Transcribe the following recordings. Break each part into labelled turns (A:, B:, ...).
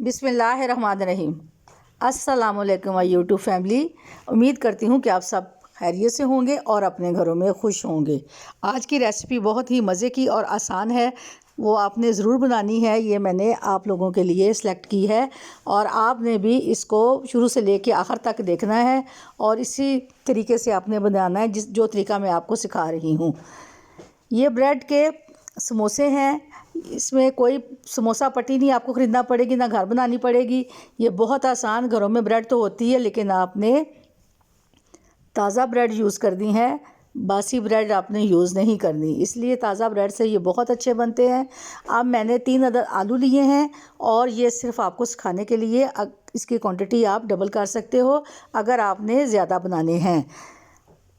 A: बिस्मिल्लाहिर्रहमानिर्रहीम। अस्सलाम वालेकुम यूट्यूब फैमिली। उम्मीद करती हूँ कि आप सब खैरियत से होंगे और अपने घरों में खुश होंगे। आज की रेसिपी बहुत ही मज़े की और आसान है, वो आपने ज़रूर बनानी है। ये मैंने आप लोगों के लिए सेलेक्ट की है और आपने भी इसको शुरू से लेके आखिर तक देखना है और इसी तरीके से आपने बनाना है जो तरीका मैं आपको सिखा रही हूँ। ये ब्रेड के समोसे हैं। इसमें कोई समोसा पट्टी नहीं आपको ख़रीदना पड़ेगी, ना घर बनानी पड़ेगी। ये बहुत आसान, घरों में ब्रेड तो होती है लेकिन आपने ताज़ा ब्रेड यूज़ करनी है, बासी ब्रेड आपने यूज़ नहीं करनी। इसलिए ताज़ा ब्रेड से ये बहुत अच्छे बनते हैं। अब मैंने 3 अदद आलू लिए हैं और ये सिर्फ आपको सिखाने के लिए, इसकी क्वांटिटी आप डबल कर सकते हो अगर आपने ज़्यादा बनाने हैं।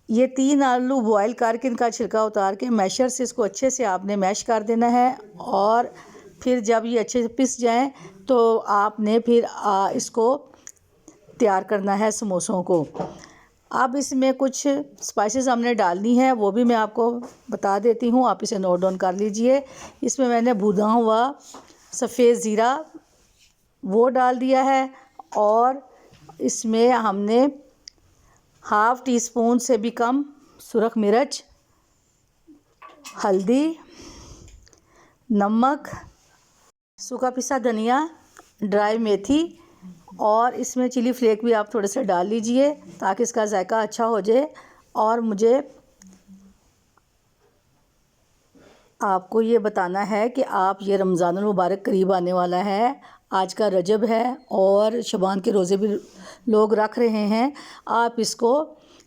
A: ये 3 आलू बॉयल करके इनका छिलका उतार के मैशर से इसको अच्छे से आपने मैश कर देना है और फिर जब ये अच्छे से पिस जाएं तो आपने फिर इसको तैयार करना है समोसों को। अब इसमें कुछ स्पाइसेस हमने डालनी है, वो भी मैं आपको बता देती हूँ, आप इसे नोट डाउन कर लीजिए। इसमें मैंने भुना हुआ सफ़ेद ज़ीरा वो डाल दिया है और इसमें हमने हाफ़ टी स्पून से भी कम सुरख मिर्च, हल्दी, नमक, सूखा पिसा धनिया, ड्राई मेथी और इसमें चिली फ्लेक भी आप थोड़े से डाल लीजिए ताकि इसका जायका अच्छा हो जाए। और मुझे आपको ये बताना है कि आप ये रमज़ानुल मुबारक करीब आने वाला है, आज का रजब है और शबान के रोज़े भी लोग रख रहे हैं। आप इसको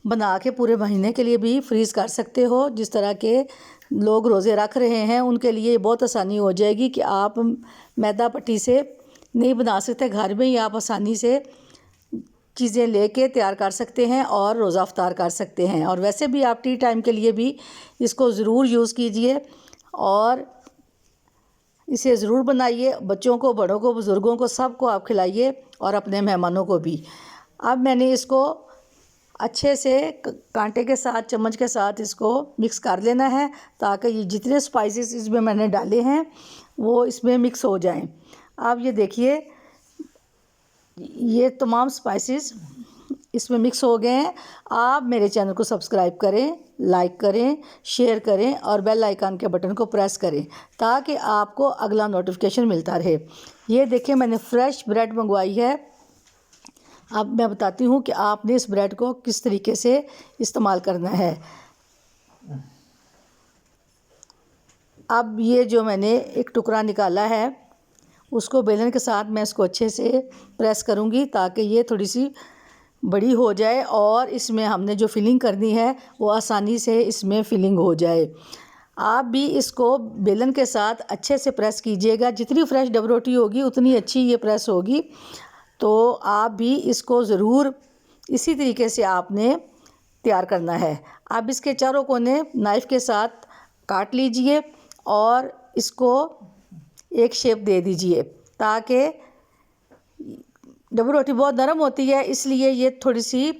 A: बना के पूरे महीने के लिए भी फ्रीज़ कर सकते हो। जिस तरह के लोग रोज़े रख रहे हैं उनके लिए बहुत आसानी हो जाएगी कि आप मैदा पट्टी से नहीं बना सकते, घर में ही आप आसानी से चीज़ें लेके तैयार कर सकते हैं और रोज़ा इफ्तार कर सकते हैं। और वैसे भी आप टी टाइम के लिए भी इसको ज़रूर यूज़ कीजिए और इसे ज़रूर बनाइए। बच्चों को, बड़ों को, बुज़ुर्गों को, सबको आप खिलाइए और अपने मेहमानों को भी। अब मैंने इसको अच्छे से कांटे के साथ, चम्मच के साथ इसको मिक्स कर लेना है ताकि ये जितने स्पाइसेस इसमें मैंने डाले हैं वो इसमें मिक्स हो जाएं। अब ये देखिए, ये तमाम स्पाइसेस इसमें मिक्स हो गए हैं। आप मेरे चैनल को सब्सक्राइब करें, लाइक करें, शेयर करें और बेल आइकन के बटन को प्रेस करें ताकि आपको अगला नोटिफिकेशन मिलता रहे। ये देखिए, मैंने फ़्रेश ब्रेड मंगवाई है। अब मैं बताती हूँ कि आपने इस ब्रेड को किस तरीके से इस्तेमाल करना है। अब ये जो मैंने एक टुकड़ा निकाला है उसको बेलन के साथ मैं इसको अच्छे से प्रेस करूँगी ताकि ये थोड़ी सी बड़ी हो जाए और इसमें हमने जो फिलिंग करनी है वो आसानी से इसमें फिलिंग हो जाए। आप भी इसको बेलन के साथ अच्छे से प्रेस कीजिएगा। जितनी फ्रेश डबल रोटी होगी उतनी अच्छी ये प्रेस होगी। तो आप भी इसको ज़रूर इसी तरीके से आपने तैयार करना है। आप इसके चारों कोने नाइफ़ के साथ काट लीजिए और इसको एक शेप दे दीजिए ताकि डबल रोटी बहुत नरम होती है इसलिए ये थोड़ी सी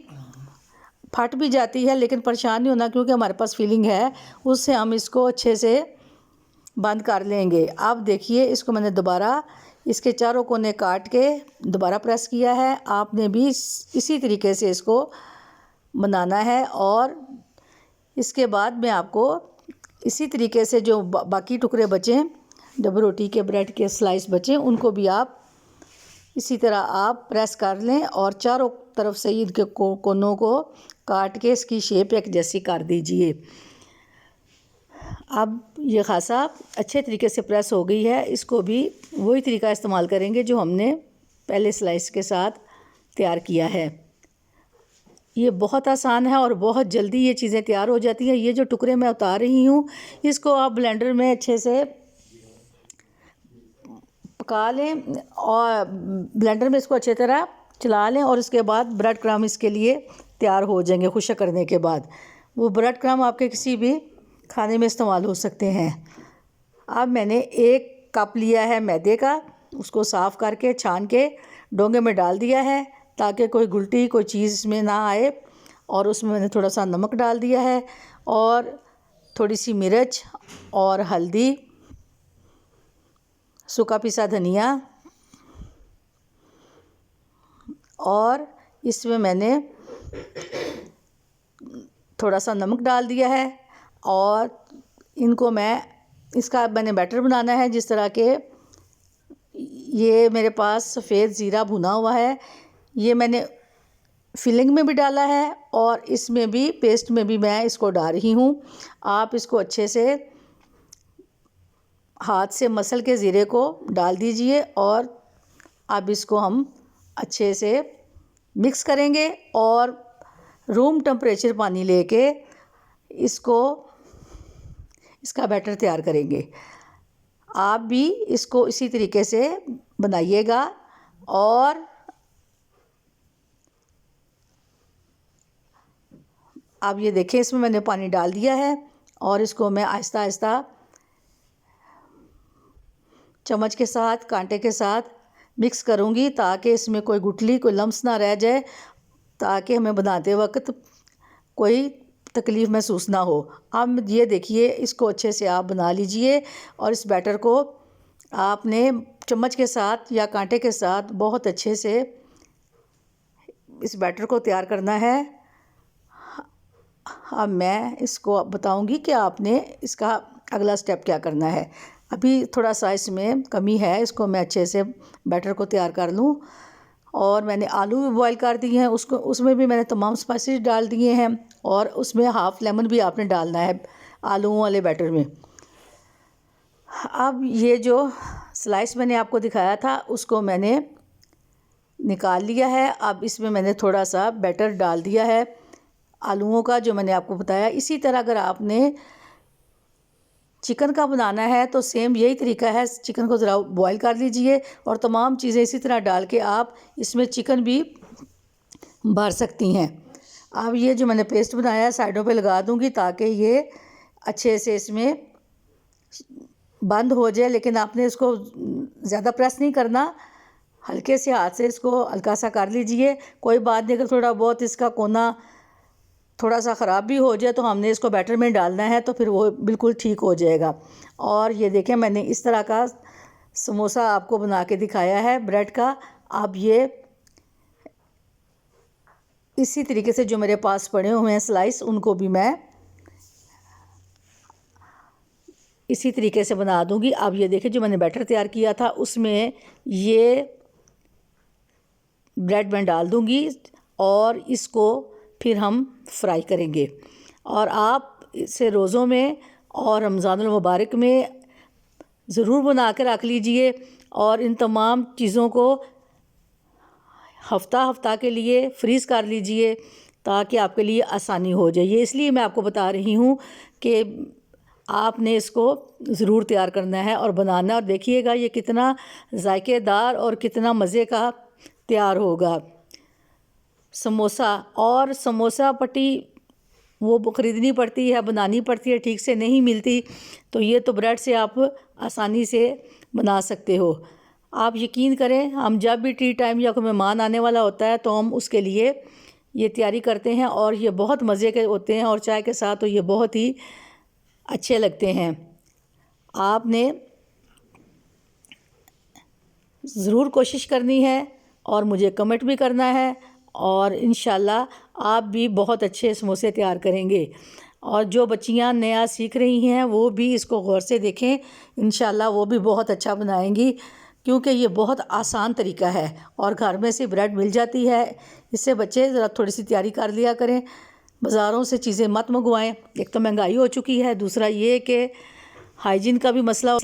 A: फट भी जाती है, लेकिन परेशान नहीं होना क्योंकि हमारे पास फिलिंग है, उससे हम इसको अच्छे से बंद कर लेंगे। अब देखिए, इसको मैंने दोबारा इसके चारों कोने काट के दोबारा प्रेस किया है। आपने भी इसी तरीके से इसको बनाना है और इसके बाद मैं आपको इसी तरीके से जो बाकी टुकड़े बचे, डबल रोटी के ब्रेड के स्लाइस बचे, उनको भी आप इसी तरह आप प्रेस कर लें और चारों तरफ से इनके कोनों को काट के इसकी शेप एक जैसी कर दीजिए। अब ये खासा अच्छे तरीके से प्रेस हो गई है। इसको भी वही तरीका इस्तेमाल करेंगे जो हमने पहले स्लाइस के साथ तैयार किया है। ये बहुत आसान है और बहुत जल्दी ये चीज़ें तैयार हो जाती हैं। ये जो टुकड़े मैं उतार रही हूँ इसको आप ब्लेंडर में अच्छे से पका लें और ब्लेंडर में इसको अच्छी तरह चला लें और उसके बाद ब्रेड क्रम्ब इसके लिए तैयार हो जाएंगे। खुशक करने के बाद वो ब्रेड क्रम्ब आपके किसी भी खाने में इस्तेमाल हो सकते हैं। अब मैंने 1 कप लिया है मैदे का, उसको साफ़ करके छान के डोंगे में डाल दिया है ताकि कोई गुलटी कोई चीज़ इसमें ना आए। और उसमें मैंने थोड़ा सा नमक डाल दिया है और थोड़ी सी मिर्च और हल्दी, सूखा पिसा धनिया और इसमें मैंने थोड़ा सा नमक डाल दिया है और इनको इसका मैंने बैटर बनाना है जिस तरह के ये मेरे पास सफ़ेद ज़ीरा भुना हुआ है, ये मैंने फिलिंग में भी डाला है और इसमें भी पेस्ट में भी मैं इसको डाल रही हूँ। आप इसको अच्छे से हाथ से मसल के ज़ीरे को डाल दीजिए और अब इसको हम अच्छे से मिक्स करेंगे और रूम टेम्परेचर पानी लेके इसका बैटर तैयार करेंगे। आप भी इसको इसी तरीके से बनाइएगा और अब ये देखें इसमें मैंने पानी डाल दिया है और इसको मैं आहिस्ता आहिस्ता चम्मच के साथ कांटे के साथ मिक्स करूँगी ताकि इसमें कोई गुठली कोई लम्स ना रह जाए, ताकि हमें बनाते वक्त कोई तकलीफ़ महसूस ना हो। अब ये देखिए इसको अच्छे से आप बना लीजिए और इस बैटर को आपने चम्मच के साथ या कांटे के साथ बहुत अच्छे से इस बैटर को तैयार करना है। अब मैं इसको बताऊंगी कि आपने इसका अगला स्टेप क्या करना है। अभी थोड़ा सा इसमें कमी है, इसको मैं अच्छे से बैटर को तैयार कर लूँ। और मैंने आलू भी बॉईल कर दिए हैं, उसमें भी मैंने तमाम स्पाइसेस डाल दिए हैं और उसमें हाफ़ लेमन भी आपने डालना है आलूओं वाले बैटर में। अब ये जो स्लाइस मैंने आपको दिखाया था उसको मैंने निकाल लिया है। अब इसमें मैंने थोड़ा सा बैटर डाल दिया है आलूओं का जो मैंने आपको बताया। इसी तरह अगर आपने चिकन का बनाना है तो सेम यही तरीका है, चिकन को ज़रा बॉईल कर लीजिए और तमाम चीज़ें इसी तरह डाल के आप इसमें चिकन भी भर सकती हैं। अब ये जो मैंने पेस्ट बनाया है साइडों पे लगा दूंगी ताकि ये अच्छे से इसमें बंद हो जाए, लेकिन आपने इसको ज़्यादा प्रेस नहीं करना, हल्के से हाथ से इसको हल्का सा कर लीजिए। कोई बात नहीं, अगर थोड़ा बहुत इसका कोना थोड़ा सा ख़राब भी हो जाए तो हमने इसको बैटर में डालना है तो फिर वो बिल्कुल ठीक हो जाएगा। और ये देखें मैंने इस तरह का समोसा आपको बना के दिखाया है ब्रेड का। अब ये इसी तरीके से जो मेरे पास पड़े हुए हैं स्लाइस, उनको भी मैं इसी तरीके से बना दूंगी। अब ये देखिए जो मैंने बैटर तैयार किया था उसमें ये ब्रेड मैं डाल दूंगी और इसको फिर हम फ्राई करेंगे। और आप इसे रोज़ों में और रमज़ानुल मुबारक में ज़रूर बना के रख लीजिए और इन तमाम चीज़ों को हफ़्ता के लिए फ्रीज़ कर लीजिए ताकि आपके लिए आसानी हो जाए। ये इसलिए मैं आपको बता रही हूँ कि आपने इसको ज़रूर तैयार करना है और बनाना, और देखिएगा ये कितना जायकेदार और कितना मज़े का तैयार होगा समोसा। और समोसा पट्टी वो ख़रीदनी पड़ती है, बनानी पड़ती है, ठीक से नहीं मिलती, तो ये तो ब्रेड से आप आसानी से बना सकते हो। आप यकीन करें, हम जब भी टी टाइम या कोई मेहमान आने वाला होता है तो हम उसके लिए ये तैयारी करते हैं और ये बहुत मज़े के होते हैं और चाय के साथ तो ये बहुत ही अच्छे लगते हैं। आपने ज़रूर कोशिश करनी है और मुझे कमेंट भी करना है और इंशाल्लाह आप भी बहुत अच्छे समोसे तैयार करेंगे। और जो बच्चियां नया सीख रही हैं वो भी इसको गौर से देखें, इंशाल्लाह वो भी बहुत अच्छा बनाएंगी, क्योंकि ये बहुत आसान तरीका है और घर में से ब्रेड मिल जाती है। इससे बच्चे ज़रा थोड़ी सी तैयारी कर लिया करें, बाज़ारों से चीज़ें मत मंगवाएं। एक तो महंगाई हो चुकी है, दूसरा ये कि हाइजीन का भी मसला